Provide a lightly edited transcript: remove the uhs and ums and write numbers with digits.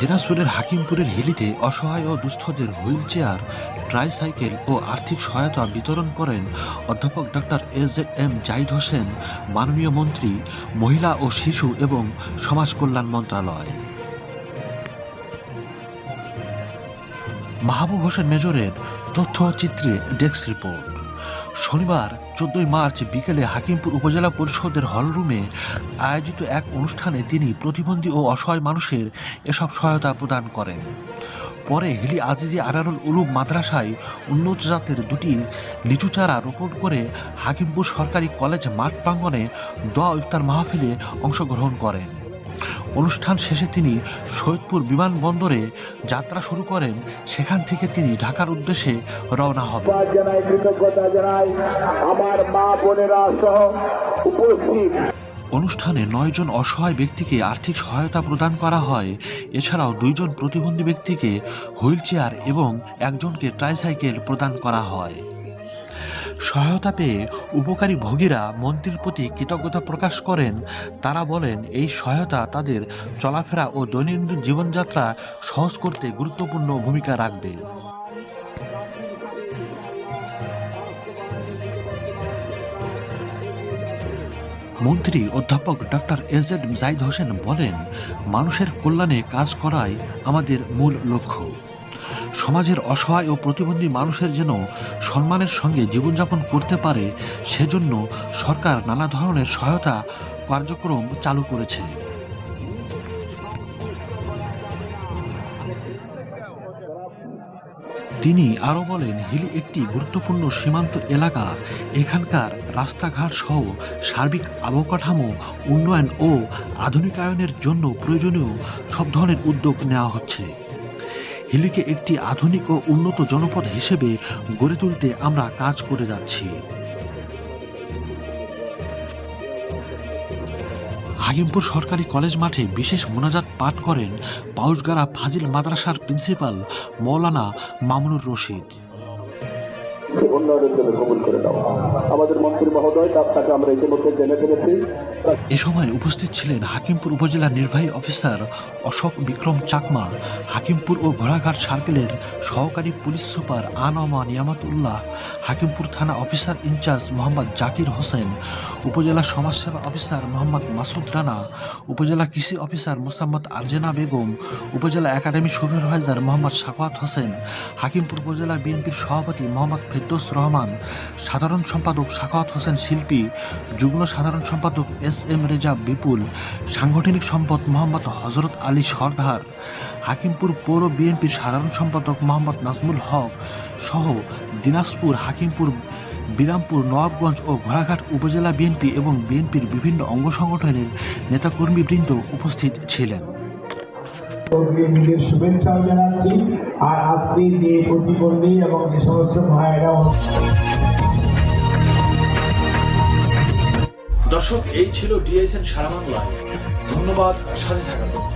দিনাজপুরের হাকিমপুরের হিলিতে অসহায় ও দুস্থদের wheel chair, tricycle ও আর্থিক সহায়তা বিতরণ করেন অধ্যাপক ডক্টর এজেএম জাহিদ হোসেন, মাননীয় মন্ত্রী, মহিলা ও শিশু এবং সমাজ কল্যাণ মন্ত্রণালয়। Mahbub Hossain মেজরের তথ্যচিত্রে desk report. শনিবার 14 মার্চ বিকেলে হাকিমপুর উপজেলা পরিষদের হলরুমে আয়োজিত এক অনুষ্ঠানে তিনি প্রতিবন্ধী ও অসহায় মানুষের এসব সহায়তা প্রদান করেন। পরে হিলি আজিজি আনারুল উলুম মাদ্রাসায় উন্নত জাতের দুটি লিচু চারা রোপণ করে হাকিমপুর সরকারি কলেজ মাঠ প্রাঙ্গণে দোয়া ইফতার মাহফিলে অংশগ্রহণ করেন। অনুষ্ঠান শেষে তিনি সৈয়দপুর বিমানবন্দরে যাত্রা শুরু করেন। সেখান থেকে তিনি ঢাকার উদ্দেশ্যে রওনা হবেন। অনুষ্ঠানে 9 জন অসহায় ব্যক্তিকে আর্থিক সহায়তা প্রদান করা হয়। এছাড়াও 2 জন প্রতিবন্ধী ব্যক্তিকে হুইল চেয়ার এবং 1 জনকে ট্রাইসাইকেল প্রদান করা হয়। সহায়তা পেয়ে উপকারী ভোগীরা মন্ত্রীর প্রতি কৃতজ্ঞতা প্রকাশ করেন। তারা বলেন, এই সহায়তা তাদের চলাফেরা ও দৈনন্দিন জীবনযাত্রা সহজ করতে গুরুত্বপূর্ণ ভূমিকা রাখবে। মন্ত্রী অধ্যাপক ডক্টর এজেএম জাহিদ হোসেন বলেন, মানুষের কল্যাণে কাজ করাই আমাদের মূল লক্ষ্য। সমাজের অসহায় ও প্রতিবন্ধী মানুষের যেন সম্মানের সঙ্গে জীবনযাপন করতে পারে, সেজন্য সরকার নানা ধরনের সহায়তা কার্যক্রম চালু করেছে। তিনি আরও বলেন, হিলি একটি গুরুত্বপূর্ণ সীমান্ত এলাকা। এখানকার রাস্তাঘাট সহ সার্বিক অবকাঠামো উন্নয়ন ও আধুনিকায়নের জন্য প্রয়োজনীয় সব ধরনের উদ্যোগ নেওয়া হচ্ছে। হিলিকে একটি আধুনিক ও উন্নত জনপদ হিসেবে গড়ে তুলতে আমরা কাজ করে যাচ্ছি। হাকিমপুর সরকারি কলেজ মাঠে বিশেষ মোনাজাত পাঠ করেন পাউশগাড়া ফাজিল মাদ্রাসার প্রিন্সিপাল মৌলানা মামুনুর রশিদ। এ সময় উপস্থিত ছিলেন হাকিমপুর উপজেলা নির্বাহী অফিসার অশোক বিক্রম চাকমা, হাকিমপুর ও ঘোড়াঘাট সার্কেলের সহকারী পুলিশ সুপার আনমা নিয়ামতুল্লাহ, হাকিমপুর থানা অফিসার ইনচার্জ মোহাম্মদ জাকির হোসেন, উপজেলা সমাজসেবা অফিসার মোহাম্মদ মাসুদ রানা, উপজেলা কৃষি অফিসার মোসাম্মদ আরজেনা বেগম, উপজেলা একাডেমি সুপারভাইজার মোহাম্মদ সাখাওয়াত হোসেন, হাকিমপুর উপজেলা বিএনপির সভাপতি মোহাম্মদ ফেরদৌস রহমান, সাধারণ সম্পাদক সাখাওয়াত হোসেন শিল্পী, যুগ্ম সাধারণ সম্পাদক এস.এম. রেজা বিপুল, সাংগঠনিক সম্পাদক মোহাম্মদ হজরত আলী সরদার, হাকিমপুর পৌর বিএনপির সাধারণ সম্পাদক মোহাম্মদ নাজমুল হক সহ দিনাজপুর, হাকিমপুর, বিরামপুর, নবাবগঞ্জ ও ঘোড়াঘাট উপজেলা বিএনপি এবং বিএনপির বিভিন্ন অঙ্গ সংগঠনের নেতাকর্মীবৃন্দ উপস্থিত ছিলেন। শুভেচ্ছা জানাচ্ছি। আর আজকে যে প্রতিবন্ধী এবং যে সমস্ত ভাইয়েরা। দর্শক, এই ছিল ডিএসএন সারা বাংলায়। ধন্যবাদ সাথে থাকার জন্য।